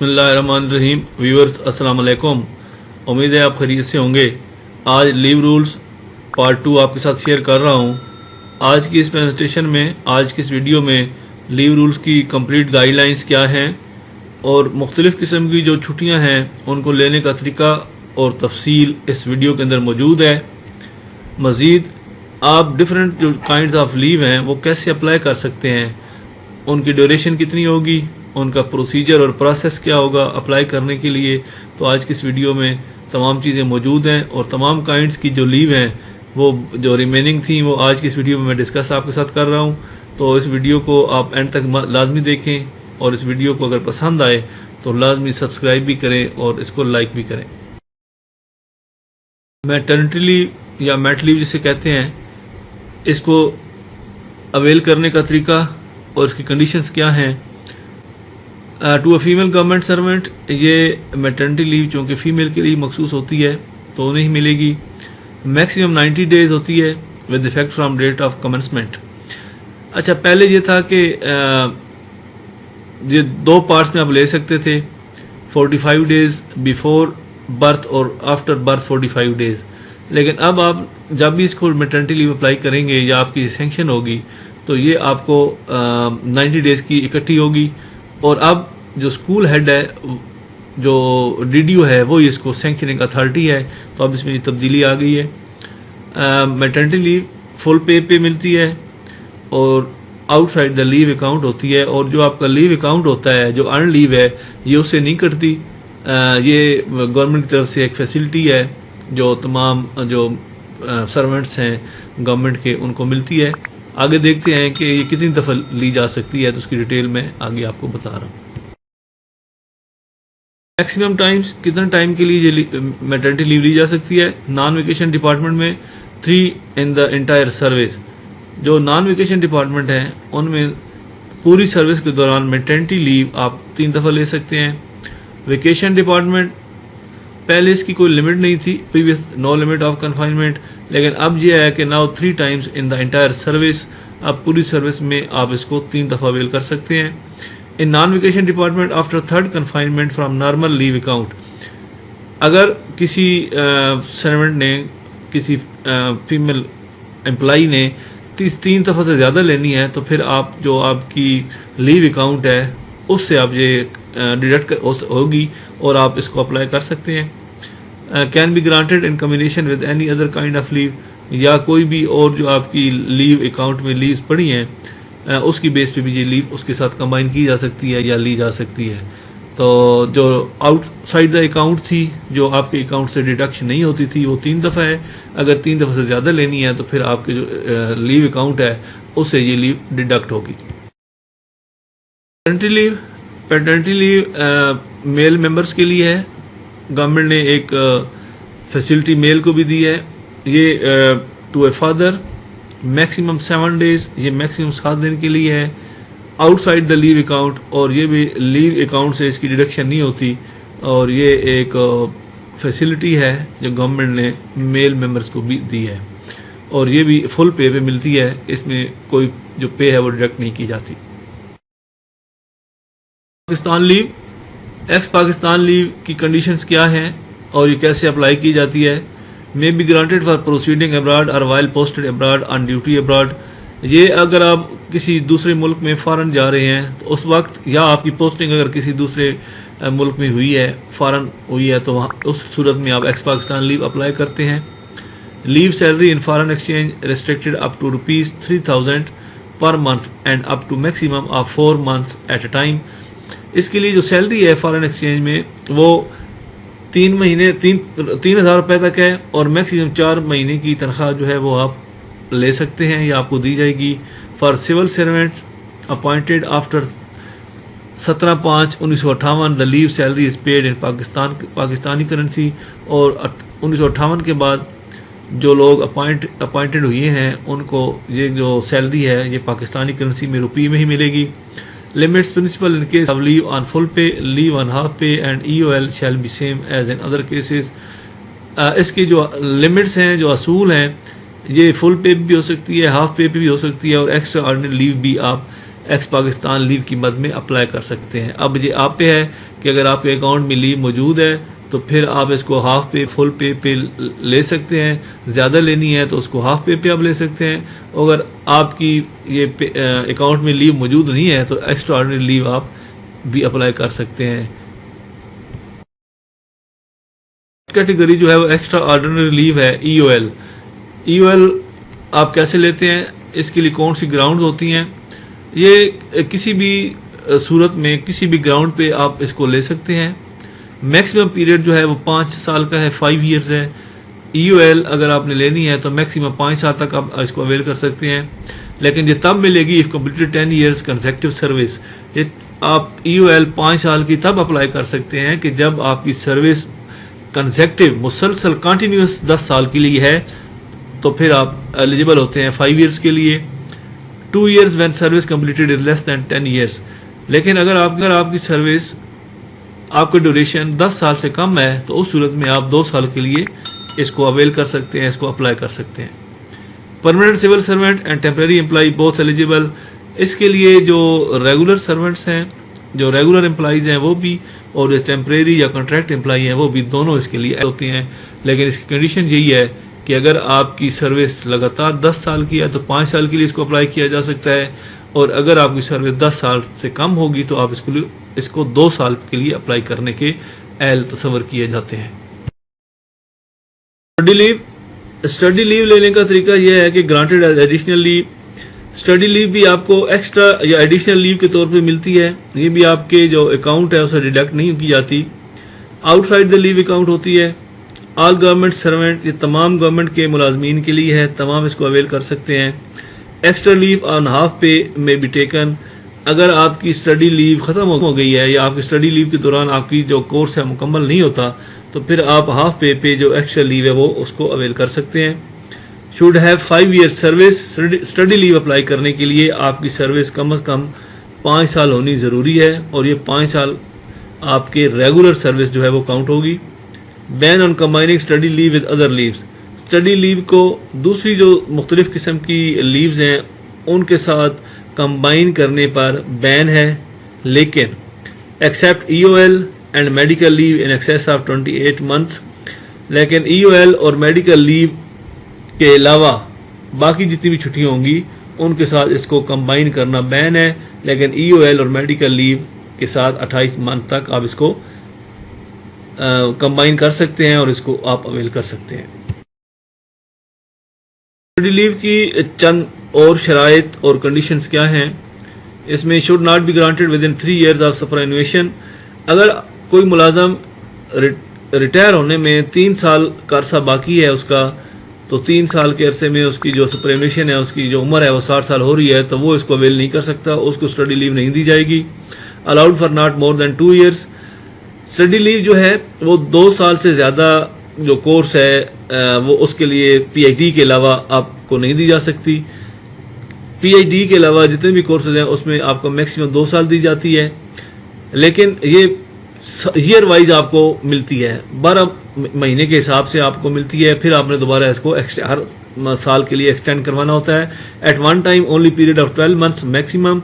बिस्मिल्लाहिर्रहमानिर्रहीम। व्यूअर्स अस्सलाम वालेकुम। उम्मीद है आप खैरियत से होंगे। आज लीव रूल्स पार्ट 2 आपके साथ शेयर कर रहा हूँ। आज की इस प्रेजेंटेशन में, आज की इस वीडियो में लीव रूल्स की कंप्लीट गाइडलाइंस क्या हैं और मुख्तलिफ़ किस्म की जो छुट्टियाँ हैं उनको लेने का तरीका और तफसील इस वीडियो के अंदर मौजूद है। मज़ीद आप डिफरेंट जो काइंड्स ऑफ लीव हैं वो कैसे अप्लाई कर सकते हैं, उनकी ड्यूरेशन कितनी होगी, उनका प्रोसीजर और प्रोसेस क्या होगा अप्लाई करने के लिए। तो आज की इस वीडियो में तमाम चीज़ें मौजूद हैं और तमाम काइंड्स की जो लीव हैं वो जो रिमेनिंग थी वो आज की इस वीडियो में मैं डिस्कस आपके साथ कर रहा हूँ। तो इस वीडियो को आप एंड तक लाजमी देखें और इस वीडियो को अगर पसंद आए तो लाजमी सब्सक्राइब भी करें और इसको लाइक भी करें। मैटरनिटी लीव या मैट लीव जिसे कहते हैं, इसको अवेल करने का तरीका और इसकी कंडीशंस क्या हैं। To a female government servant ये मैटरनिटी लीव चूँकि फ़ीमेल के लिए मखसूस होती है तो उन्हें ही मिलेगी। मैक्सिमम 90 डेज़ होती है with effect from date of commencement. अच्छा, पहले ये था कि ये दो पार्ट्स में आप ले सकते थे, 45 डेज़ बिफोर बर्थ और आफ्टर बर्थ 45 डेज़। लेकिन अब आप जब भी इसको मैटरनिटी लीव अप्लाई करेंगे या आपकी सैंक्शन होगी तो ये आपको 90 डेज़ की इकट्ठी होगी। और अब जो स्कूल हेड है, जो डीडीओ है, वो इसको सैंक्शनिंग अथॉरिटी है। तो अब इसमें तब्दीली आ गई है। मैटरनिटी लीव फुल पे मिलती है और आउटसाइड द लीव अकाउंट होती है। और जो आपका लीव अकाउंट होता है, जो अर्न लीव है, ये उससे नहीं कटती। ये गवर्नमेंट की तरफ से एक फैसिलिटी है जो तमाम जो सर्वेंट्स हैं गवर्नमेंट के उनको मिलती है। आगे देखते हैं कि ये कितनी दफ़ा ली जा सकती है, तो उसकी डिटेल में आगे आपको बता रहा हूँ। मैक्सिमम टाइम्स कितने टाइम के लिए ये मैटरनिटी लीव ली जा सकती है। नॉन वेकेशन डिपार्टमेंट में 3 इन द इंटायर सर्विस। जो नॉन वेकेशन डिपार्टमेंट है उनमें पूरी सर्विस के दौरान मैटरनिटी लीव आप 3 दफ़ा ले सकते हैं। वेकेशन डिपार्टमेंट पहले इसकी कोई लिमिट नहीं थी, previous no limit of confinement, लेकिन अब यह है कि now 3 times in the entire service. आप पूरी सर्विस में आप इसको 3 दफ़ा अवेल कर सकते हैं। In non vacation department after 3rd confinement from normal leave account, अगर किसी सर्वेंट ने, किसी फीमेल एम्प्लॉई ने 3 दफ़ा से ज़्यादा लेनी है तो फिर आप जो आपकी लीव अकाउंट है उससे आप ये डिडक्ट होगी और आप इसको अप्लाई कर सकते हैं। Can be granted in combination with any other kind of leave, या कोई भी और जो आपकी लीव अकाउंट में लीव्स पड़ी हैं उसकी बेस पे भी ये लीव उसके साथ कंबाइन की जा सकती है या ली जा सकती है। तो जो आउटसाइड द अकाउंट थी, जो आपके अकाउंट से डिडक्शन नहीं होती थी, वो 3 दफ़ा है। अगर 3 दफ़ा से ज़्यादा लेनी है तो फिर आपके जो लीव अकाउंट है उससे ये लीव डिडक्ट होगी। पैटर्निटी लीव मेल मेंबर्स के लिए है। गवर्नमेंट ने एक फैसिलिटी मेल को भी दी है। ये to a father maximum 7 days, ये मैक्सिमम 7 दिन के लिए है आउटसाइड द लीव अकाउंट। और ये भी लीव अकाउंट से इसकी डिडक्शन नहीं होती। और ये एक फैसिलिटी है जो गवर्नमेंट ने मेल मेंबर्स को भी दी है और ये भी फुल पे मिलती है। इसमें कोई जो पे है वो डिडक्ट नहीं की जाती। Pakistan leave, ex Pakistan leave की कंडीशंस क्या हैं और ये कैसे अप्लाई की जाती है। May be granted for proceeding abroad और while posted abroad on duty abroad. ये अगर आप किसी दूसरे मुल्क में फ़ौरन जा रहे हैं तो उस वक्त, या आपकी पोस्टिंग अगर किसी दूसरे मुल्क में हुई है, फ़ौरन हुई है, तो वहाँ उस सूरत में आप एक्स पाकिस्तान लीव अप्लाई करते हैं। Leave salary in foreign exchange restricted up to ₹3000 per month and up to maximum of 4 months at a time. इसके लिए जो सैलरी है फॉरेन एक्सचेंज में वो 3,000 रुपये तक है और मैक्सिमम 4 महीने की तनख्वाह जो है वो आप ले सकते हैं या आपको दी जाएगी। For civil servants appointed after 17/5/1958 the leave salary is paid in Pakistani currency. और 1958 के बाद जो लोग अपॉइंटेड हुए हैं उनको ये जो सैलरी है ये पाकिस्तानी करेंसी में रुपये में ही मिलेगी। Limits principal in case of leave on full pay, leave on half pay and EOL shall be same as in other cases। इसकी जो लिमिट्स हैं, जो असूल हैं, ये फुल पे भी हो सकती है, हाफ पे भी हो सकती है और एक्स्ट्रा ऑर्डिनरी लीव भी आप एक्स पाकिस्तान लीव की मद में अप्लाई कर सकते हैं। अब ये आप पे है कि अगर आपके अकाउंट में लीव मौजूद है तो फिर आप इसको हाफ पे फुल पे ले सकते हैं, ज़्यादा लेनी है तो उसको हाफ पे आप ले सकते हैं। अगर आपकी ये अकाउंट में लीव मौजूद नहीं है तो एक्स्ट्रा ऑर्डिनरी लीव आप भी अप्लाई कर सकते हैं। कैटेगरी जो है वो एक्स्ट्रा ऑर्डिनरी लीव है EOL। EOL आप कैसे लेते हैं, इसके लिए कौन सी ग्राउंड होती हैं? ये किसी भी सूरत में किसी भी ग्राउंड पे आप इसको ले सकते हैं। मैक्सिमम पीरियड जो है वो 5 साल का है, 5 ईयर्स है। EOL अगर आपने लेनी है तो मैक्सिमम 5 साल तक आप इसको अवेल कर सकते हैं, लेकिन ये तब मिलेगी if completed 10 years consecutive service. ये आप EOL 5 साल की तब अप्लाई कर सकते हैं कि जब आपकी सर्विस कंसेक्टिव मुसलसल कंटिन्यूस 10 साल के लिए है, तो फिर आप एलिजिबल होते हैं 5 ईयर्स के लिए। 2 years when service completed is less than 10 years. लेकिन अगर आपकी सर्विस आपका ड्यूरेशन 10 साल से कम है तो उस सूरत में आप 2 साल के लिए इसको अवेल कर सकते हैं, इसको अप्लाई कर सकते हैं। Permanent civil servant and temporary employ both eligible. इसके लिए जो रेगुलर सर्वेंट्स हैं, जो रेगुलर एम्प्लॉयज़ हैं वो भी, और जो टेम्परेरी या कॉन्ट्रैक्ट एम्प्लॉय हैं वो भी, दोनों इसके लिए होती हैं। लेकिन इसकी कंडीशन यही है कि अगर आपकी सर्विस लगातार 10 साल की है तो 5 साल के लिए इसको अप्लाई किया जा सकता है, और अगर आपकी सर्विस 10 साल से कम होगी तो आप इसको 2 साल के लिए अप्लाई करने के अहल तस्वर किए जाते हैं। स्टडी लीव लेने का तरीका यह है कि granted additional leave. Study leave भी आपको एक्स्ट्रा या एडिशनल लीव के तौर पे मिलती है। ये भी आपके जो अकाउंट है उसे डिडक्ट नहीं की जाती, आउटसाइड द लीव अकाउंट होती है। ऑल गवर्नमेंट सर्वेंट, ये तमाम गवर्नमेंट के मुलाजमीन के लिए है, तमाम इसको अवेल कर सकते हैं। एक्स्ट्रा लीव ऑन हाफ पे में बी टेकन। अगर आपकी स्टडी लीव ख़त्म हो गई है या आपकी स्टडी लीव के दौरान आपकी जो कोर्स है मुकम्मल नहीं होता, तो फिर आप हाफ पे जो एक्स्ट्रा लीव है वो उसको अवेल कर सकते हैं। Should have 5 year service. Study leave apply करने के लिए आपकी सर्विस कम से कम 5 साल होनी ज़रूरी है, और ये 5 साल आपके रेगुलर सर्विस जो है वो काउंट होगी। Ban on combining study leave with other leaves. Study leave को दूसरी जो मुख्तलिफ किस्म की लीव्स हैं उनके साथ कंबाइन करने पर बैन है, लेकिन except EOL and medical leave in excess of 28 months. लेकिन EOL और मेडिकल लीव के अलावा बाकी जितनी भी छुट्टियां होंगी उनके साथ इसको कंबाइन करना बैन है, लेकिन EOL और मेडिकल लीव के साथ 28 मंथ तक आप इसको कंबाइन कर सकते हैं और इसको आप अवेल कर सकते हैं। स्टडी लीव की चंद और शराइत और कंडीशंस क्या हैं? इसमें should not be granted with in 3 years of superannuation. अगर कोई मुलाजम रिटायर होने में 3 साल का अरसा बाकी है उसका, तो 3 साल के अरसे में उसकी जो सुपरएनुएशन है, उसकी जो उम्र है वो 60 साल हो रही है, तो वो इसको अवेल नहीं कर सकता, उसको स्टडी लीव नहीं दी जाएगी। Allowed for not more than 2 years. Study leave जो है वो 2 साल से ज़्यादा जो कोर्स है वो उसके लिए PhD के अलावा आपको नहीं दी जा सकती। PhD के अलावा जितने भी कोर्सेज हैं उसमें आपको मैक्सिमम 2 साल दी जाती है, लेकिन ये ईयर वाइज आपको मिलती है, 12 महीने के हिसाब से आपको मिलती है। फिर आपने दोबारा इसको हर साल के लिए एक्सटेंड करवाना होता है। At one time only period of 12 months maximum.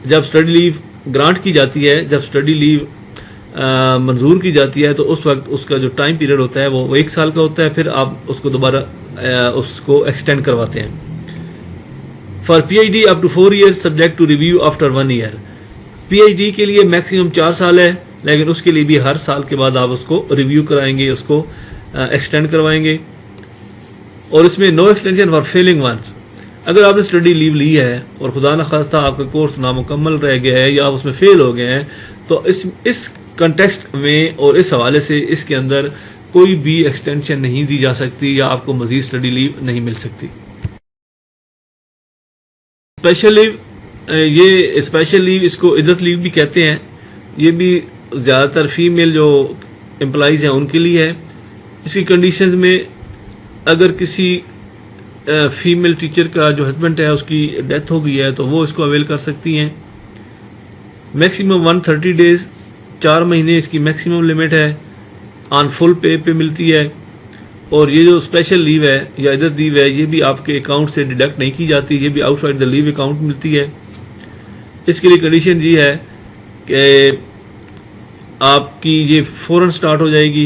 जब स्टडी लीव ग्रांट की जाती है, जब स्टडी लीव मंजूर की जाती है, तो उस वक्त उसका जो टाइम पीरियड होता है वो 1 साल का होता है, फिर आप उसको दोबारा उसको एक्सटेंड करवाते हैं। For PhD up to 4 years subject to review after 1 year. PhD के लिए मैक्सिमम 4 साल है, लेकिन उसके लिए भी हर साल के बाद आप उसको रिव्यू कराएंगे, उसको एक्सटेंड करवाएंगे। और इसमें no extension for failing once. अगर आपने स्टडी लीव ली है और खुदा न खास्ता आपका कोर्स नामुकम्मल रह गया है या आप उसमें फेल हो गए हैं, तो इस कंटेक्स्ट में और इस हवाले से इसके अंदर कोई भी एक्सटेंशन नहीं दी जा सकती या आपको मजीद स्टडी लीव नहीं मिल सकती। स्पेशल लीव, ये स्पेशल लीव इसको इद्दत लीव भी कहते हैं। ये भी ज़्यादातर फीमेल जो एम्प्लॉइज़ हैं उनके लिए है। इसकी कंडीशंस में अगर किसी फीमेल टीचर का जो हस्बैंड है उसकी डेथ हो गई है तो वो इसको अवेल कर सकती हैं। मैक्सिमम 130 डेज, 4 महीने इसकी मैक्सिमम लिमिट है, ऑन फुल पे मिलती है। और ये जो स्पेशल लीव है या इद्दत लीव है ये भी आपके अकाउंट से डिडक्ट नहीं की जाती, ये भी आउटसाइड द लीव अकाउंट मिलती है। इसके लिए कंडीशन ये है कि आपकी ये फ़ौरन स्टार्ट हो जाएगी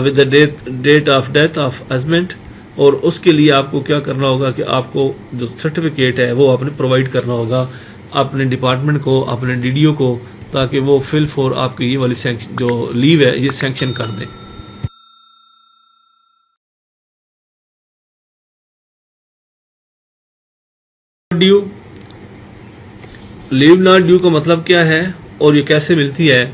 with the date of death of husband, और उसके लिए आपको क्या करना होगा कि आपको जो सर्टिफिकेट है वो आपने प्रोवाइड करना होगा अपने डिपार्टमेंट को, अपने डीडीओ को, ताकि वो फिल फॉर आपकी ये वाली जो लीव है ये सैंक्शन कर दें। ड्यू, लीव नॉट ड्यू का मतलब क्या है और ये कैसे मिलती है?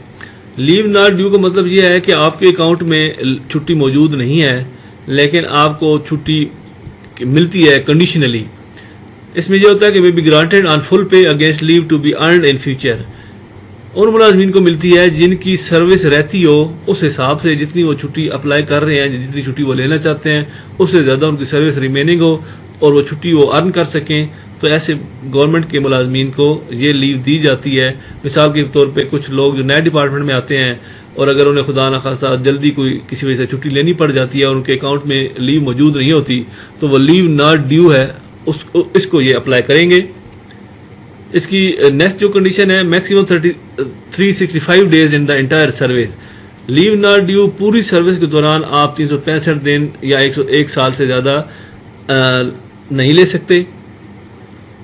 लीव नॉट ड्यू का मतलब ये है कि आपके अकाउंट में छुट्टी मौजूद नहीं है लेकिन आपको छुट्टी मिलती है कंडीशनली। इसमें यह होता है कि may be granted on full pay against leave to be earned in future. उन मुलाजमीन को मिलती है जिनकी सर्विस रहती हो उस हिसाब से जितनी वो छुट्टी अप्लाई कर रहे हैं, जितनी छुट्टी वो लेना चाहते हैं उससे ज़्यादा उनकी सर्विस रिमेनिंग हो और वो छुट्टी वो अर्न कर सकें, तो ऐसे गवर्नमेंट के मुलाजमीन को ये लीव दी जाती है। मिसाल के तौर पे कुछ लोग जो नए डिपार्टमेंट में आते हैं और अगर उन्हें खुदा न खास्ता जल्दी कोई किसी वजह से छुट्टी लेनी पड़ जाती है और उनके अकाउंट में लीव मौजूद नहीं होती, तो वो लीव नॉट ड्यू है इसको ये अप्लाई करेंगे। इसकी नेक्स्ट जो कंडीशन है, maximum 365 days in the entire service. Leave not due पूरी सर्विस के दौरान आप 365 दिन या 101 साल से ज़्यादा नहीं ले सकते।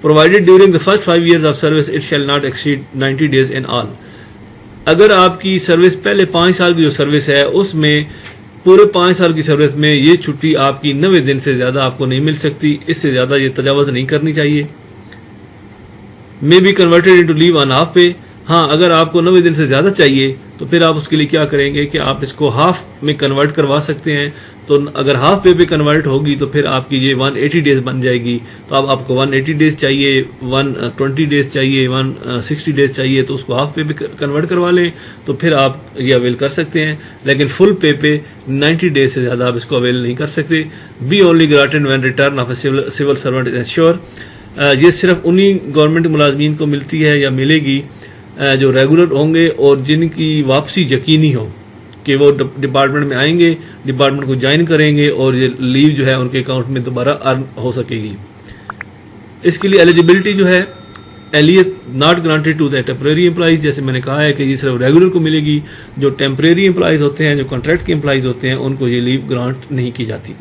Provided during the first 5 years of service it shall not exceed 90 days in all. अगर आपकी सर्विस पहले 5 साल की जो सर्विस है उसमें पूरे 5 साल की सर्विस में ये छुट्टी आपकी 90 दिन से ज़्यादा आपको नहीं मिल सकती, इससे ज़्यादा ये तजावज़ नहीं करनी चाहिए। May be converted into leave on half पे। हाँ, अगर आपको 90 दिन से ज़्यादा चाहिए तो फिर आप उसके लिए क्या करेंगे कि आप इसको हाफ में कन्वर्ट करवा सकते हैं। तो अगर हाफ पे कन्वर्ट होगी तो फिर आपकी ये 180 डेज बन जाएगी। तो अब आपको 180 डेज चाहिए, 120 डेज चाहिए, 160 डेज चाहिए, तो उसको हाफ पे कन्वर्ट करवा लें तो फिर आप ये अवेल कर सकते हैं। लेकिन फुल पे 90 डेज से ज़्यादा आप इसको अवेल नहीं कर सकते। Be only granted when return of a civil servant is assure. ये सिर्फ उन्हीं गवर्नमेंट मुलाजमीन को मिलती है या मिलेगी जो रेगुलर होंगे और जिनकी वापसी यकीनी हो कि वो डिपार्टमेंट में आएंगे, डिपार्टमेंट को ज्वाइन करेंगे और ये लीव जो है उनके अकाउंट में दोबारा अर्न हो सकेगी। इसके लिए एलिजिबिलिटी जो है, एलियत not granted to the temporary employees. जैसे मैंने कहा है कि ये सिर्फ रेगुलर को मिलेगी। जो टेम्परेरी एम्प्लॉइज होते हैं, जो कॉन्ट्रैक्ट के एम्प्लॉइज होते हैं, उनको ये लीव ग्रांट नहीं की जाती।